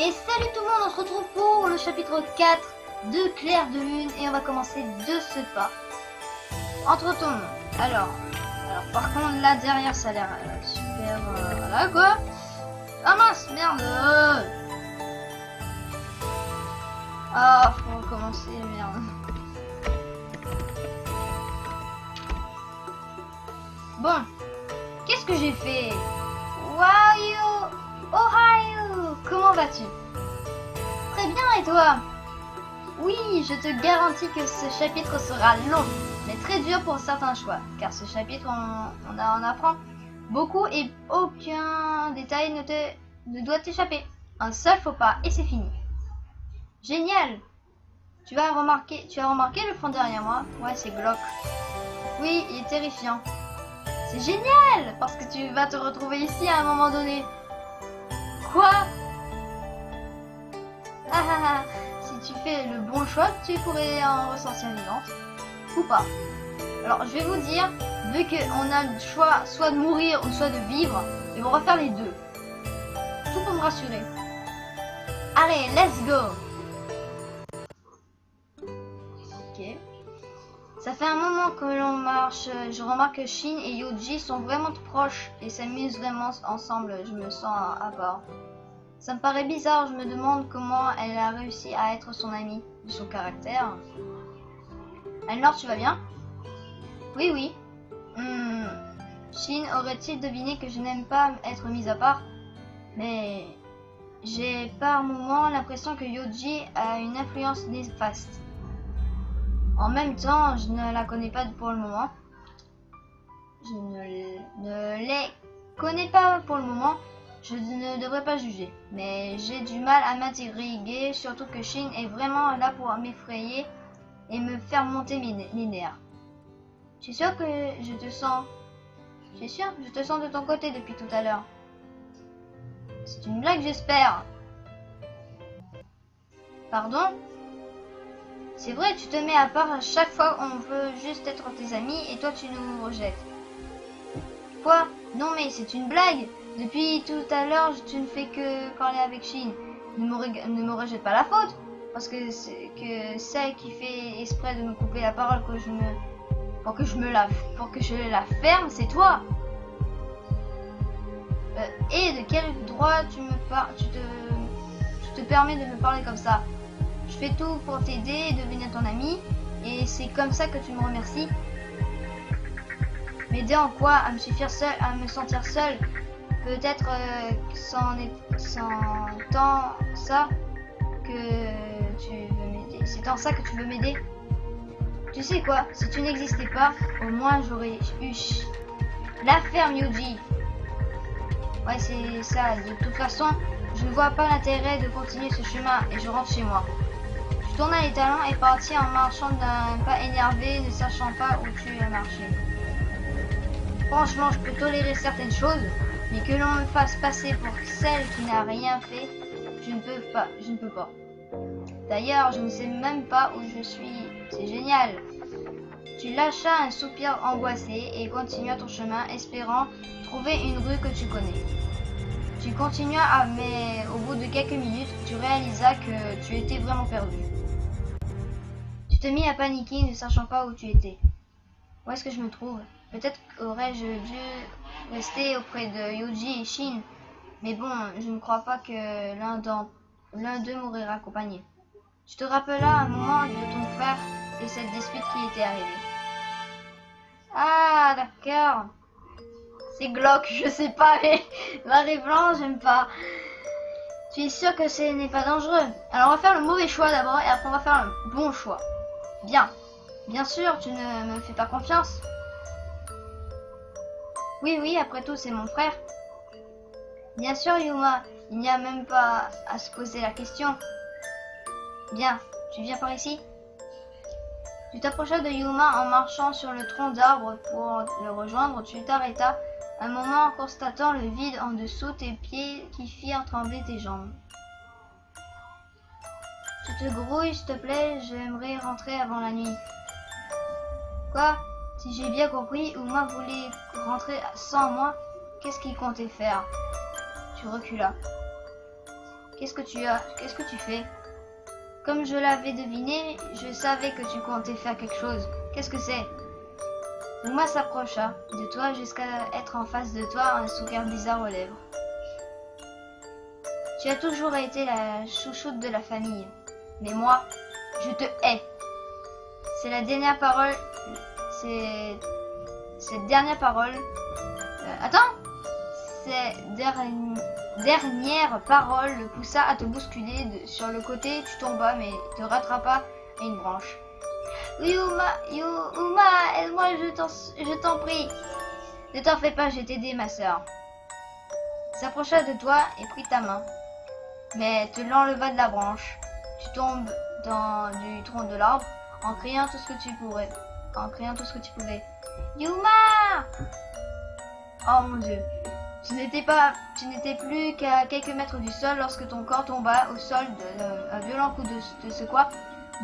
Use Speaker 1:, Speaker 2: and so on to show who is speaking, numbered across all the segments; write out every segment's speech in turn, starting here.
Speaker 1: Et salut tout le monde, on se retrouve pour le chapitre 4 de Clair de Lune et on va commencer de ce pas. Entre-temps, alors par contre là derrière ça a l'air super, voilà quoi. Ah mince, merde. Ah, faut recommencer, merde. Bon, qu'est-ce que j'ai fait? Waouh, Ohio, comment vas-tu? Très bien, et toi? Oui, je te garantis que ce chapitre sera long, mais très dur pour certains choix, car ce chapitre, on apprend beaucoup et aucun détail ne doit t'échapper. Un seul faux pas et c'est fini. Génial! Tu as remarqué le fond derrière moi? Ouais, c'est Glock. Oui, il est terrifiant. C'est génial! Parce que tu vas te retrouver ici à un moment donné. Quoi? Ah ah ah! Si tu fais le bon choix, tu pourrais en ressortir vivante. Ou pas. Alors, je vais vous dire, vu qu'on a le choix soit de mourir ou soit de vivre, et on va faire les deux. Tout pour me rassurer. Allez, let's go! Ok. Ça fait un moment que l'on marche. Je remarque que Shin et Yuji sont vraiment proches et s'amusent vraiment ensemble. Je me sens à part. Ça me paraît bizarre, je me demande comment elle a réussi à être son amie, de son caractère. Anne-Laure, tu vas bien? Oui, oui. Shin aurait-il deviné que je n'aime pas être mise à part? Mais j'ai par moments l'impression que Yuji a une influence néfaste. En même temps, je ne la connais pas pour le moment. Je ne les connais pas pour le moment. Je ne devrais pas juger, mais j'ai du mal à m'intriguer, surtout que Shin est vraiment là pour m'effrayer et me faire monter mes nerfs. Tu es sûr que je te sens... Tu es sûr? Je te sens de ton côté depuis tout à l'heure. C'est une blague, j'espère. Pardon? C'est vrai, tu te mets à part à chaque fois on veut juste être tes amis et toi tu nous rejettes. Quoi? Non mais c'est une blague. Depuis tout à l'heure, tu ne fais que parler avec Shin. Ne me rejette pas la faute. Parce que c'est que celle qui fait exprès de me couper la parole pour que je la ferme, c'est toi. Et de quel droit tu te permets de me parler comme ça? Je fais tout pour t'aider et devenir ton ami. Et c'est comme ça que tu me remercies. M'aider en quoi? À me sentir seule. Peut-être c'est en ça que tu veux m'aider. Tu sais quoi? Si tu n'existais pas, au moins j'aurais eu la ferme, Yuji. Ouais, c'est ça. De toute façon, je ne vois pas l'intérêt de continuer ce chemin et je rentre chez moi. Tu tournes les talons et partis en marchant d'un pas énervé, ne sachant pas où tu as marché. Franchement, je peux tolérer certaines choses, mais que l'on me fasse passer pour celle qui n'a rien fait, je ne peux pas. D'ailleurs, je ne sais même pas où je suis. C'est génial. Tu lâchas un soupir angoissé et continuas ton chemin, espérant trouver une rue que tu connais. Tu continuas, mais au bout de quelques minutes, tu réalisas que tu étais vraiment perdu. Tu te mis à paniquer, ne sachant pas où tu étais. Où est-ce que je me trouve? Peut-être aurais-je dû rester auprès de Yuji et Shin, mais bon, je ne crois pas que l'un d'eux m'aurait accompagné. Tu te rappellas un moment de ton frère et cette dispute qui était arrivée. Ah, d'accord. C'est Glock, je sais pas, mais marée blanche, j'aime pas. Tu es sûr que ce n'est pas dangereux? Alors on va faire le mauvais choix d'abord et après on va faire le bon choix. Bien. Bien sûr, tu ne me fais pas confiance. Oui, après tout, c'est mon frère. Bien sûr, Yuma, il n'y a même pas à se poser la question. Bien, tu viens par ici? Tu t'approchas de Yuma en marchant sur le tronc d'arbre pour le rejoindre. Tu t'arrêtas un moment en constatant le vide en dessous tes pieds qui firent trembler tes jambes. Tu te grouilles, s'il te plaît, j'aimerais rentrer avant la nuit. Quoi? Si j'ai bien compris, Yuma voulait rentrer sans moi. Qu'est-ce qu'il comptait faire? Tu reculas. Qu'est-ce que tu as? Qu'est-ce que tu fais? Comme je l'avais deviné, je savais que tu comptais faire quelque chose. Qu'est-ce que c'est? Yuma s'approcha de toi jusqu'à être en face de toi, un sourire bizarre aux lèvres. Tu as toujours été la chouchoute de la famille. Mais moi, je te hais. C'est la dernière parole. C'est cette dernière parole. Cette dernière parole le poussa à te bousculer sur le côté. Tu tombas, mais te rattrapa à une branche. Yuma, aide-moi, je t'en prie. Ne t'en fais pas, je vais t'aider, ma sœur. S'approcha de toi et prit ta main, mais te l'enleva de la branche. Tu tombes du tronc de l'arbre en criant tout ce que tu pouvais. Yuma! Oh mon Dieu. Tu n'étais plus qu'à quelques mètres du sol lorsque ton corps tomba au sol un violent coup de secours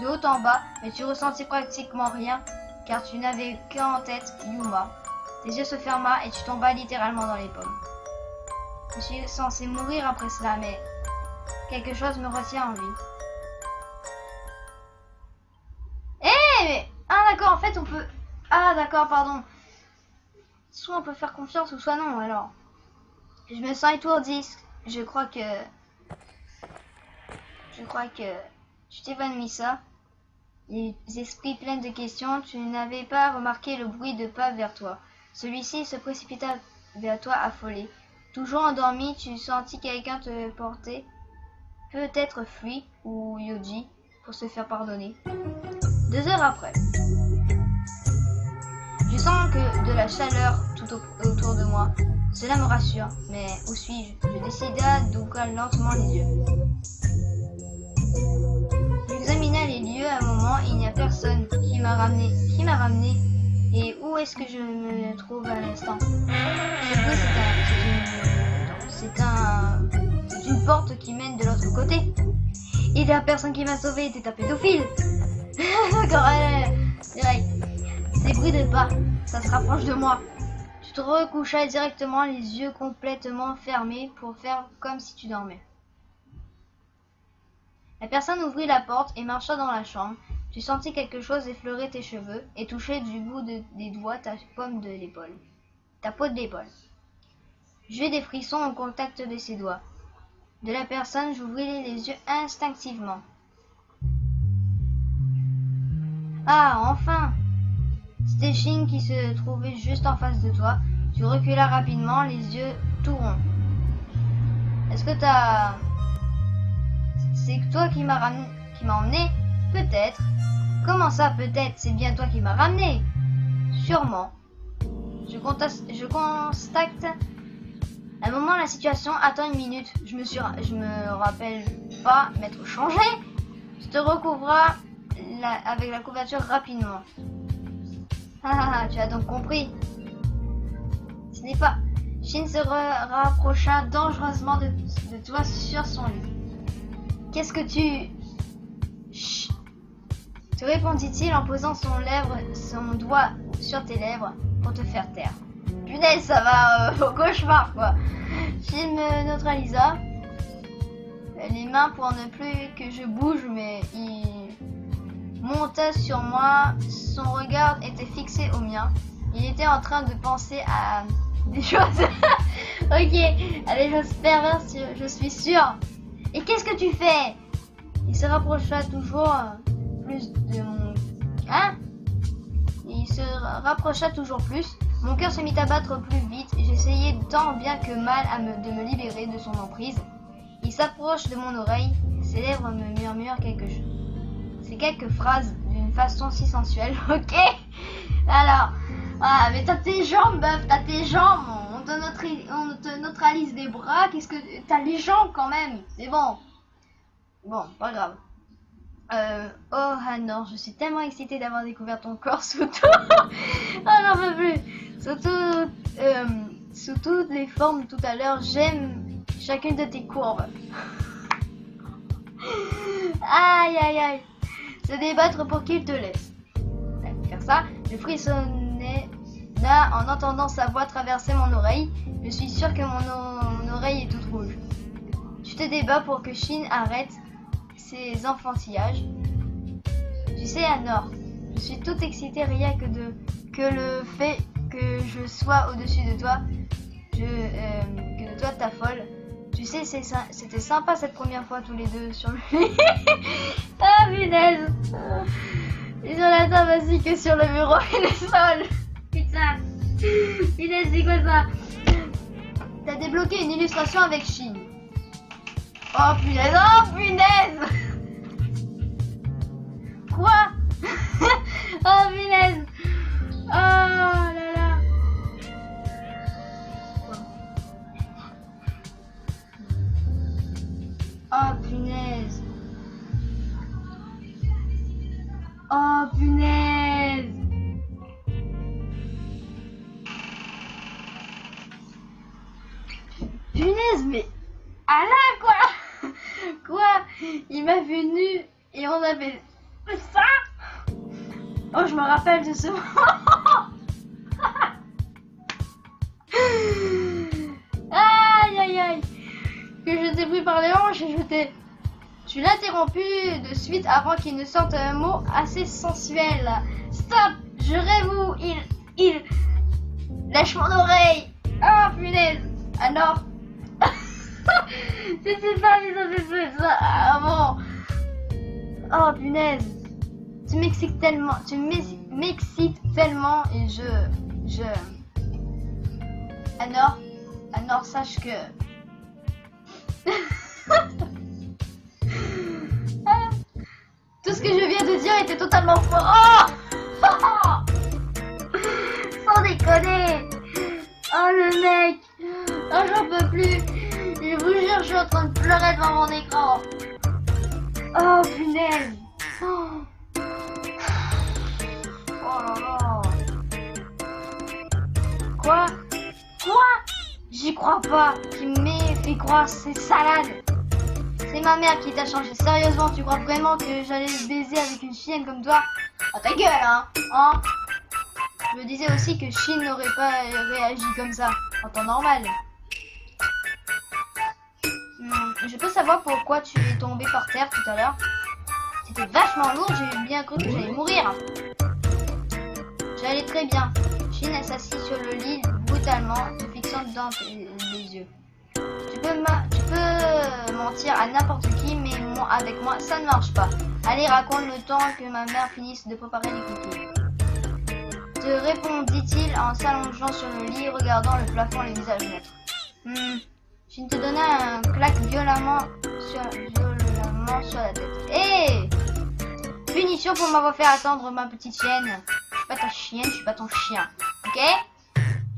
Speaker 1: de haut en bas, mais tu ressentis pratiquement rien car tu n'avais qu'en tête Yuma. Tes yeux se ferma et tu tombas littéralement dans les pommes. Je suis censé mourir après cela, mais quelque chose me retient en vie. Ah d'accord, en fait on peut... Ah d'accord, pardon. Soit on peut faire confiance ou soit non, alors. Je me sens étourdi. Je crois que tu t'évanouis ça. Les esprits pleins de questions, tu n'avais pas remarqué le bruit de pas vers toi. Celui-ci se précipita vers toi affolé. Toujours endormi, tu sentis quelqu'un te porter. Peut-être Flui ou Yoji pour se faire pardonner. 2 heures après. Je sens que de la chaleur tout autour de moi. Cela me rassure, mais où suis-je? Je décida d'ouvrir lentement les yeux. J'examinais les lieux à un moment, il n'y a personne. Qui m'a ramené? Et où est-ce que je me trouve à l'instant? C'est une porte qui mène de l'autre côté. Et la personne qui m'a sauvé était un pédophile. Direct. Des bruits de pas, ça se rapproche de moi. Tu te recouchas directement, les yeux complètement fermés pour faire comme si tu dormais. La personne ouvrit la porte et marcha dans la chambre. Tu sentis quelque chose effleurer tes cheveux et toucher du bout des doigts ta peau de l'épaule. J'eus des frissons au contact de ses doigts. De la personne, j'ouvris les yeux instinctivement. Ah, enfin! C'était Shin qui se trouvait juste en face de toi. Tu reculas rapidement, les yeux tout ronds. Est-ce que c'est toi qui m'as emmené? Peut-être. Comment ça, peut-être? C'est bien toi qui m'as ramené. Sûrement. Je constate. À un moment, la situation attend 1 minute. Je me rappelle pas m'être changé. Je te recouvra avec la couverture rapidement. Ah, tu as donc compris. Ce n'est pas. Shin se rapprocha dangereusement de toi sur son lit. Qu'est-ce que tu... Chut, te répondit-il en posant son doigt sur tes lèvres pour te faire taire. Punaise, ça va au cauchemar, quoi. Shin me neutralisa les mains pour ne plus que je bouge, mais il monta sur moi. Son regard était fixé au mien. Il était en train de penser à des choses. Ok, à des choses perverses, je suis sûre. Et qu'est-ce que tu fais? Il se rapprocha toujours plus de mon... Hein? Il se rapprocha toujours plus. Mon cœur se mit à battre plus vite. J'essayais tant bien que mal de me libérer de son emprise. Il s'approche de mon oreille. Ses lèvres me murmurent quelque chose. C'est quelques phrases d'une façon si sensuelle. Ok? Alors, ah, mais t'as tes jambes, meuf, t'as tes jambes. On te neutralise des bras. Qu'est-ce que... T'as les jambes quand même. C'est bon. Bon, pas grave. Oh Hanor, je suis tellement excitée d'avoir découvert ton corps sous tout. Ah, j'en peux plus. Sous toutes les formes tout à l'heure, j'aime chacune de tes courbes. Aïe aïe aïe. Se débattre pour qu'il te laisse. Faire ça, je frissonnais là en entendant sa voix traverser mon oreille. Je suis sûre que mon oreille est toute rouge. Je te débat pour que Shin arrête ses enfantillages. Tu sais, Anor, je suis toute excitée rien que le fait que je sois au-dessus de toi, que de toi t'affole. Tu sais, c'était sympa cette première fois tous les deux sur le lit. Ah punaise. Et sur la table ainsi que sur le bureau et le sol. Putain. Punaise, c'est quoi ça? T'as débloqué une illustration avec Shin. Oh punaise, oh punaise. Quoi? Oh punaise. Oh là là. Oh punaise. Oh punaise. Punaise, mais ah là quoi. Quoi? Il m'a vu nu et on avait ça. Oh, je me rappelle de ce moment. Aïe aïe aïe. Que je t'ai pris par les hanches et tu l'as interrompu de suite avant qu'il ne sorte un mot assez sensuel. Stop, je rêve. Il lâche mon oreille. Oh punaise. Alors c'est pas ça. Ah bon. Oh punaise. Tu m'excites tellement et Anor, sache que tout ce que je viens de dire était totalement faux. Oh sans déconner. Oh le mec. Oh j'en peux plus. Je vous jure, je suis en train de pleurer devant mon écran. Oh punaise. Oh là là. Quoi? J'y crois pas. Qui m'ait fait croire ces salades. C'est ma mère qui t'a changé. Sérieusement, tu crois vraiment que j'allais baiser avec une chienne comme toi? Oh ta gueule, hein? Je me disais aussi que Shin n'aurait pas réagi comme ça en temps normal. Je peux savoir pourquoi tu es tombé par terre tout à l'heure? C'était vachement lourd, j'ai bien cru que j'allais mourir. J'allais très bien. Shin s'assit sur le lit brutalement, te fixant dans les yeux. Tu peux mentir à n'importe qui, mais avec moi, ça ne marche pas. Allez, raconte le temps que ma mère finisse de préparer les cookies. Te répondit-il en s'allongeant sur le lit, regardant le plafond et le visage maître. Shin te donna un claque violemment sur la tête. Hé! Punition pour m'avoir fait attendre ma petite chienne. Je suis pas ta chienne, je suis pas ton chien. Ok?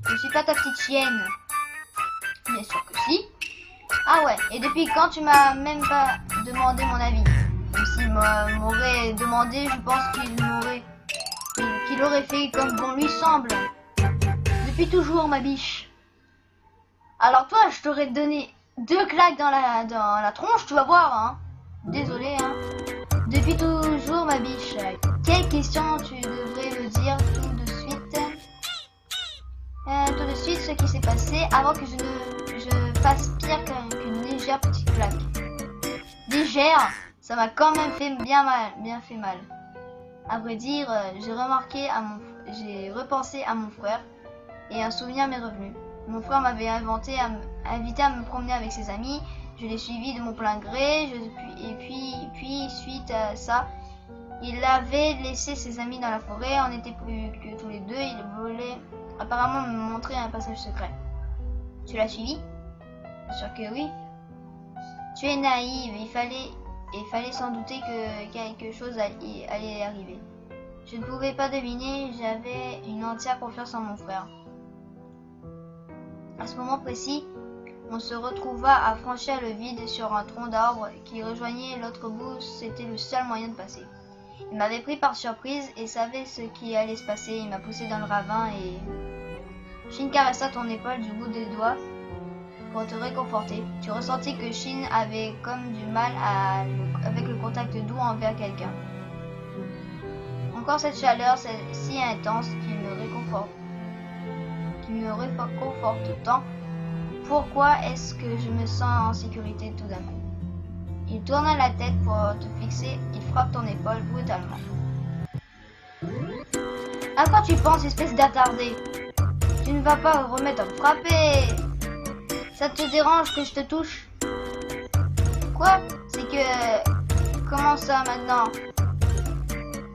Speaker 1: Je suis pas ta petite chienne. Bien sûr que si. Ah ouais, et depuis quand tu m'as même pas demandé mon avis? Même s'il m'aurait demandé, je pense qu'il aurait fait comme bon lui semble. Depuis toujours, ma biche. Alors toi, je t'aurais donné 2 claques dans la tronche, tu vas voir, hein. Désolé, hein. Depuis toujours, ma biche. Quelle question tu devrais me dire tout de suite? Tout de suite, ce qui s'est passé avant que je fasse pire qu'une légère petite claque. Légère, ça m'a quand même fait bien mal. À vrai dire, j'ai repensé à mon frère et un souvenir m'est revenu. Mon frère m'avait invité à me promener avec ses amis. Je l'ai suivi de mon plein gré. Et puis, suite à ça, il avait laissé ses amis dans la forêt. On n'était plus que tous les deux. Il voulait apparemment me montrer un passage secret. Tu l'as suivi? Bien sûr que oui. Tu es naïve. Il fallait sans douter que quelque chose allait arriver. Je ne pouvais pas deviner. J'avais une entière confiance en mon frère. À ce moment précis, on se retrouva à franchir le vide sur un tronc d'arbre qui rejoignait l'autre bout. C'était le seul moyen de passer. Il m'avait pris par surprise et savait ce qui allait se passer. Il m'a poussé dans le ravin et... Shin caressa ton épaule du bout des doigts pour te réconforter. Tu ressentis que Shin avait comme du mal avec le contact doux envers quelqu'un. Encore cette chaleur si intense qui me réconforte tant. pourquoi est-ce que je me sens en sécurité tout d'un coup? Il tourna la tête pour te fixer, il frappe ton épaule brutalement. À quoi tu penses, espèce d'attardé? Tu ne vas pas remettre à me frapper. Ça te dérange que je te touche? Quoi? C'est que... Comment ça maintenant?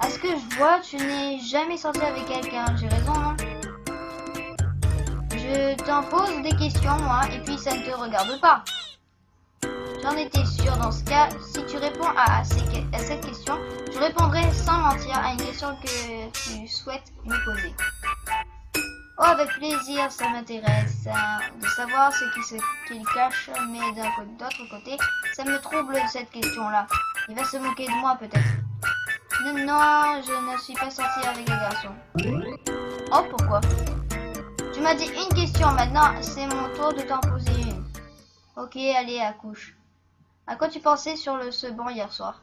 Speaker 1: À ce que je vois, tu n'es jamais sorti avec quelqu'un. J'ai raison, non? Je t'en pose des questions, moi, et puis ça ne te regarde pas. J'en étais sûre. Dans ce cas, si tu réponds à cette question, je répondrai sans mentir à une question que tu souhaites me poser. Oh, avec plaisir, ça m'intéresse de savoir ce qu'il cache, mais d'autre côté, ça me trouble cette question-là. Il va se moquer de moi, peut-être. Non, je ne suis pas sortie avec les garçons. Oh, pourquoi? Tu m'as dit une question, maintenant c'est mon tour de t'en poser une. Ok, allez, accouche. À quoi tu pensais sur ce banc hier soir?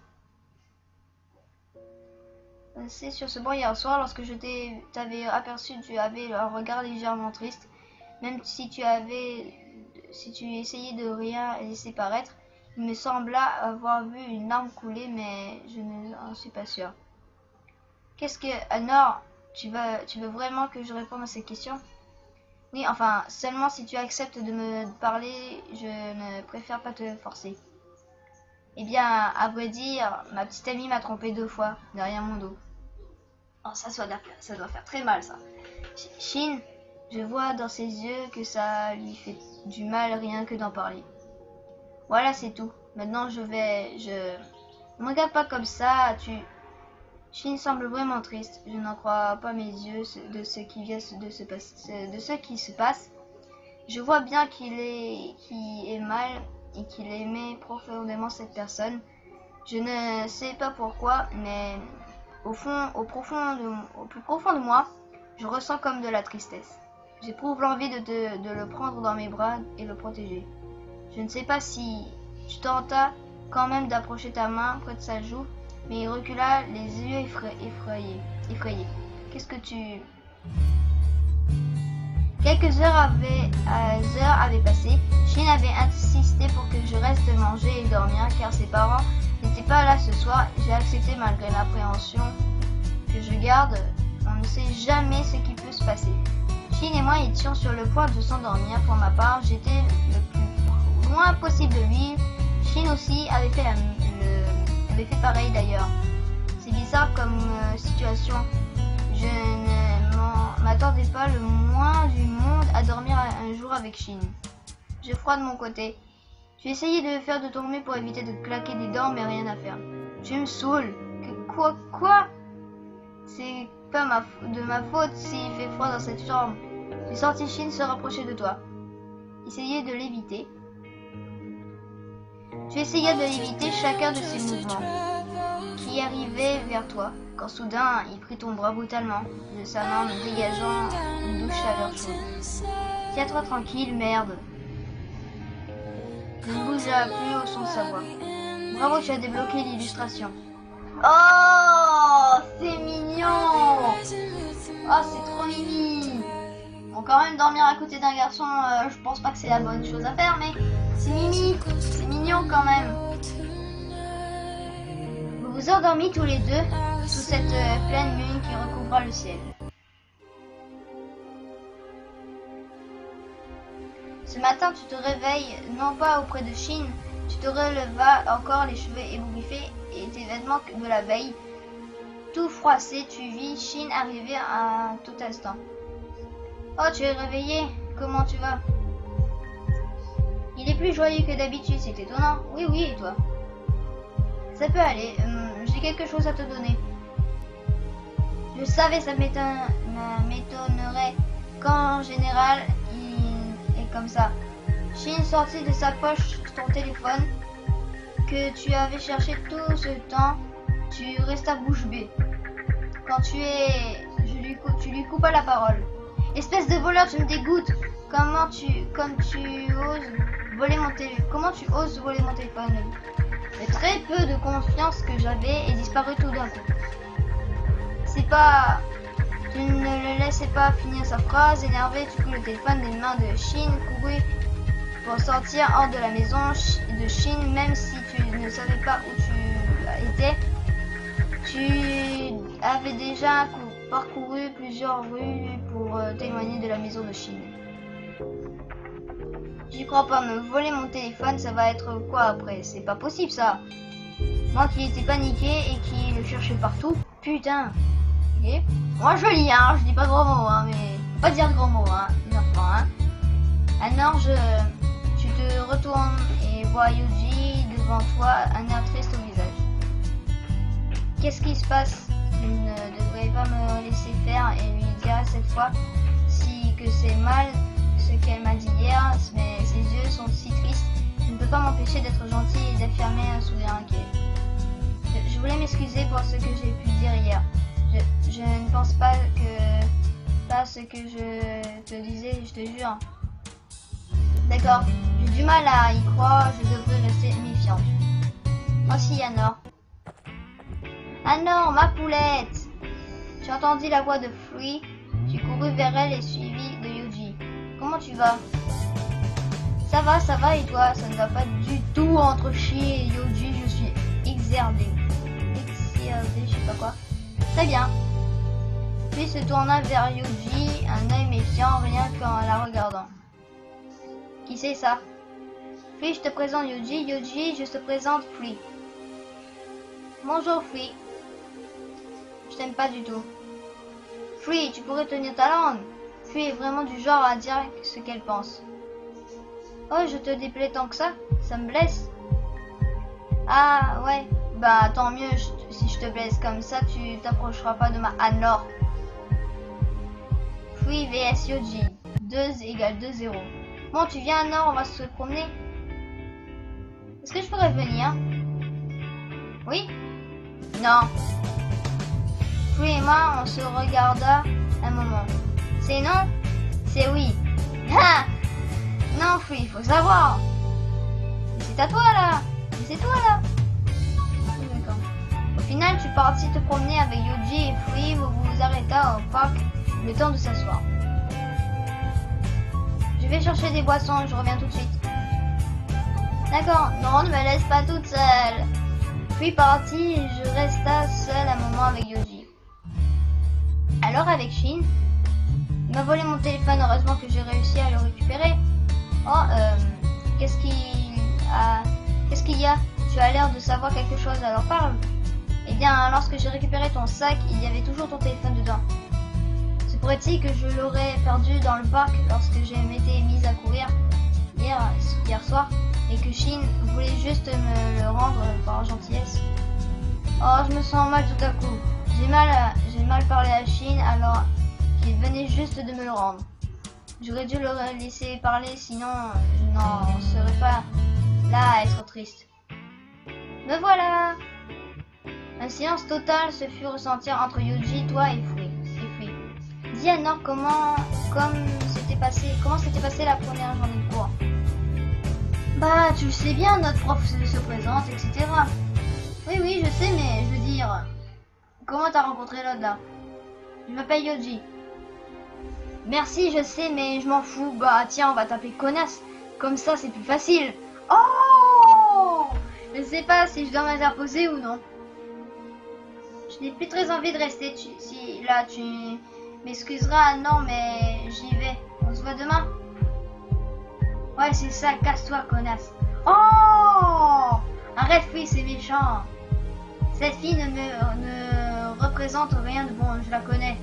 Speaker 1: C'est sur ce banc hier soir, lorsque je t'avais aperçu, tu avais un regard légèrement triste. Même si tu essayais de rien laisser paraître, il me sembla avoir vu une larme couler, mais je n'en suis pas sûre. Qu'est-ce que... Anor, tu veux vraiment que je réponde à ces questions? Oui, enfin, seulement si tu acceptes de me parler, je ne préfère pas te forcer. Eh bien, à vrai dire, ma petite amie m'a trompé 2 fois, derrière mon dos. Oh, ça doit faire très mal, ça. Shin, je vois dans ses yeux que ça lui fait du mal rien que d'en parler. Voilà, c'est tout. Maintenant, Ne me regarde pas comme ça, Shin semble vraiment triste. Je n'en crois pas mes yeux de ce qui se passe. Je vois bien qu'il est mal et qu'il aimait profondément cette personne. Je ne sais pas pourquoi, mais au plus profond de moi, je ressens comme de la tristesse. J'éprouve l'envie de le prendre dans mes bras et le protéger. Je ne sais pas si tu tentas quand même d'approcher ta main près de sa joue, mais il recula, les yeux effrayés. Qu'est-ce que tu... Quelques heures avaient passé. Shin avait insisté pour que je reste manger et dormir car ses parents n'étaient pas là ce soir. J'ai accepté malgré l'appréhension que je garde. On ne sait jamais ce qui peut se passer. Shin et moi étions sur le point de s'endormir. Pour ma part, j'étais le plus loin possible de lui. Shin aussi avait fait pareil d'ailleurs. C'est bizarre comme situation. Je ne m'attendais pas le moins du monde à dormir un jour avec Shin. Je froide de mon côté. J'ai essayé de faire de ton mieux pour éviter de claquer des dents, mais rien à faire. Tu me saoules. Quoi? C'est pas de ma faute s'il fait froid dans cette chambre. J'ai senti Shin se rapprocher de toi. Essayez de l'éviter. Tu essayas de l'éviter chacun de ses mouvements qui arrivaient vers toi, quand soudain il prit ton bras brutalement, de sa main dégageant une douce chaleur chaude. Tiens-toi tranquille, merde. Il ne bougea plus au son de sa voix. Bravo, tu as débloqué l'illustration. Oh, c'est mignon. Oh, c'est trop mimi. Bon, quand même, dormir à côté d'un garçon, je pense pas que c'est la bonne chose à faire, mais c'est mimi. C'est mignon quand même. Vous vous endormis tous les deux sous cette pleine lune qui recouvra le ciel. Ce matin, tu te réveilles, non pas auprès de Shin, tu te relevas encore les cheveux ébouriffés et tes vêtements de la veille. Tout froissé, tu vis Shin arriver à tout instant. Oh, tu es réveillé, comment tu vas? Il est plus joyeux que d'habitude, c'est étonnant. Oui, et toi? Ça peut aller, j'ai quelque chose à te donner. Je savais, ça m'étonnerait quand en général il est comme ça. Shin sortit de sa poche ton téléphone que tu avais cherché tout ce temps. Tu restas bouche bée. Quand tu lui coupas la parole. Espèce de voleur, tu me dégoûtes. Comment tu oses voler mon téléphone? Le très peu de confiance que j'avais est disparu tout d'un coup. Tu ne le laissais pas finir sa phrase. Énervé, tu pris le téléphone des mains de Shin, courut pour sortir hors de la maison de Chine, même si tu ne savais pas où tu étais. Tu avais déjà parcouru plusieurs rues pour t'éloigner de la maison de Chine. J'y crois pas, me voler mon téléphone, ça va être quoi après? C'est pas possible ça. Moi qui étais paniqué et qui le cherchais partout. Putain. Okay. Moi je lis, hein, je dis pas de gros mots, hein, mais faut pas dire de gros mots, hein, hein. Alors tu te retournes et vois Yuji devant toi, un air triste au visage. Qu'est-ce qui se passe? Je ne devrais pas me laisser faire et lui dire cette fois que c'est mal ce qu'elle m'a dit hier, mais ses yeux sont si tristes. Je ne peux pas m'empêcher d'être gentil et d'affirmer un sourire inquiet. Je voulais m'excuser pour ce que j'ai pu dire hier. Je ne pense pas ce que je te disais, je te jure. D'accord, j'ai du mal à y croire, je devrais rester méfiante. Voici Anor. Anor, ma poulette! Tu entendis la voix de Free, tu courus vers elle et suivi de Yuji. Comment tu vas? Ça va et toi? Ça ne va pas du tout entre Chi et Yuji, je suis exerdé, je sais pas quoi. Très bien. Puis se tourna vers Yuji, un œil méfiant, rien qu'en la regardant. Qui c'est ça? Free, je te présente Yuji. Yuji, je te présente Free. Bonjour Free. Je t'aime pas du tout. Free, tu pourrais tenir ta langue. Free est vraiment du genre à dire ce qu'elle pense. Oh, je te déplais tant que ça? Ça me blesse. Ah ouais, bah tant mieux, si je te blesse comme ça, tu t'approcheras pas de ma Anor. Free vs Yuji. 2 égale 2-0. Bon, tu viens Anor, on va se promener. Est-ce que je pourrais venir? Oui? Non. Free et moi, on se regarda un moment. C'est non? C'est oui. Ah! Non, Free, faut savoir. C'est à toi là. C'est toi là. D'accord. Au final, tu partis te promener avec Yuji et Free, vous vous arrêta au parc le temps de s'asseoir. Je vais chercher des boissons, je reviens tout de suite. D'accord, non, ne me laisse pas toute seule. Puis parti, je resta seule un moment avec Yuji. Alors avec Shin, il m'a volé mon téléphone, heureusement que j'ai réussi à le récupérer. Oh, qu'est-ce qu'il y a? Tu as l'air de savoir quelque chose, alors parle. Eh bien, lorsque j'ai récupéré ton sac, il y avait toujours ton téléphone dedans. Se pourrait-il que je l'aurais perdu dans le parc lorsque je m'étais mise à courir hier soir et que Shin voulait juste me le rendre par gentillesse? Oh, je me sens mal tout à coup. J'ai mal parlé à Shin alors qu'il venait juste de me le rendre. J'aurais dû le laisser parler, sinon je n'en serais pas là à être triste. Me voilà! Un silence total se fut ressenti entre Yuji, toi et Free. Dis Anor comment s'était passé la première journée de cours. Bah, tu le sais bien, notre prof se présente, etc. Oui, je sais, mais je veux dire, comment t'as rencontré l'autre là? Je m'appelle Yuji. Merci, je sais, mais je m'en fous. Bah, tiens, on va taper connasse. Comme ça, c'est plus facile. Oh! Je ne sais pas si je dois m'interposer ou non. Je n'ai plus très envie de rester. Si là, tu m'excuseras. Non, mais j'y vais. On se voit demain. Ouais, c'est ça. Casse-toi, connasse. Oh! Arrête, fille, c'est méchant. Cette fille ne représente rien de bon. Je la connais.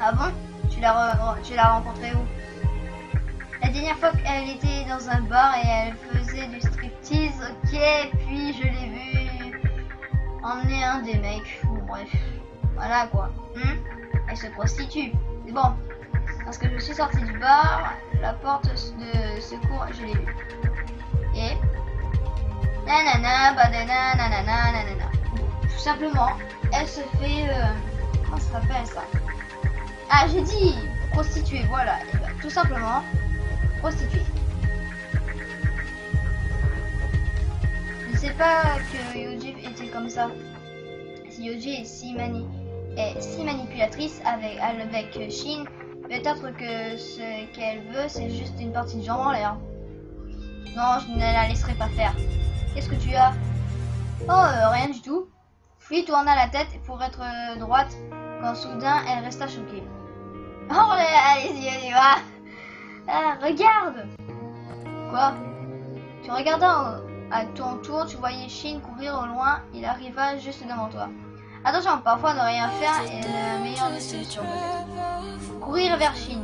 Speaker 1: Ah bon? Tu l'as rencontrée où? La dernière fois qu'elle était dans un bar et elle faisait du striptease, ok, puis je l'ai vue emmener un des mecs, ou bref, voilà quoi. Elle se prostitue, c'est bon. Parce que je suis sortie du bar, la porte de secours, je l'ai vue. Et nanana, badana, nanana, nanana. Tout simplement, elle se fait, comment ça s'appelle ça? Ah, j'ai dit prostituée, voilà. Et ben, tout simplement, prostituée. Je ne sais pas que Yuji était comme ça. Si Yuji est si manipulatrice avec Shin, peut-être que ce qu'elle veut, c'est juste une partie de jambes en l'air. Non, je ne la laisserai pas faire. Qu'est-ce que tu as? Oh, rien du tout. Flea tourna la tête pour être droite, quand soudain elle resta choquée. Oh, allez-y, allez, va. Ah, regarde. Quoi? Tu regardais à ton tour, tu voyais Shin courir au loin, il arriva juste devant toi. Attention, parfois ne rien faire est la meilleure des solutions peut-être. Courir vers Shin.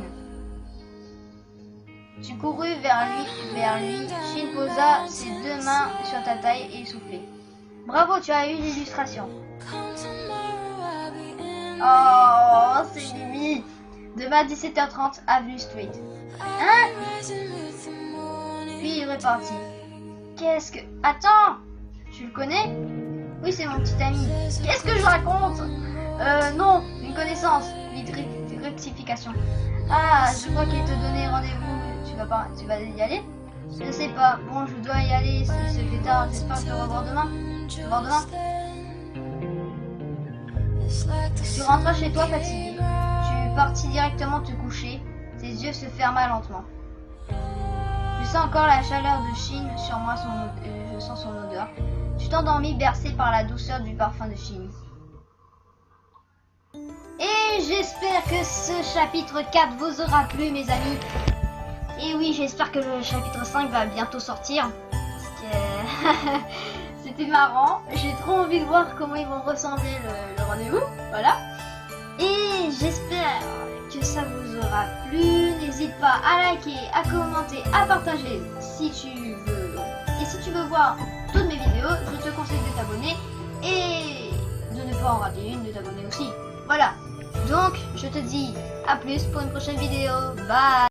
Speaker 1: Tu courus vers lui. Shin posa ses deux mains sur ta taille et soufflait. Bravo, tu as eu l'illustration. Oh, c'est Mimi. Demain 17h30, Avenue Street. Hein? Puis il repartit. Qu'est-ce que... Attends! Tu le connais? Oui, c'est mon petit ami. Qu'est-ce que je raconte? Non, une connaissance. Vite rectification. Ah, je crois qu'il te donnait rendez-vous. Tu vas y aller? Je ne sais pas. Bon, je dois y aller. C'est fait tard. J'espère te revoir demain. Tu rentras chez toi fatigué. Tu partis directement te coucher. Tes yeux se ferma lentement. Je sens encore la chaleur de Shin sur moi, je sens son odeur. Tu t'endormis bercé par la douceur du parfum de Shin. Et j'espère que ce chapitre 4 vous aura plu, mes amis. Et oui, j'espère que le chapitre 5 va bientôt sortir. Parce que c'était marrant. J'ai trop envie de voir comment ils vont ressembler le rendez-vous. Voilà. Et j'espère que ça vous aura plu. N'hésite pas à liker, à commenter, à partager si tu veux. Et si tu veux voir toutes mes vidéos, je te conseille de t'abonner et de ne pas en rater une, de t'abonner aussi. Voilà. Donc, je te dis à plus pour une prochaine vidéo. Bye!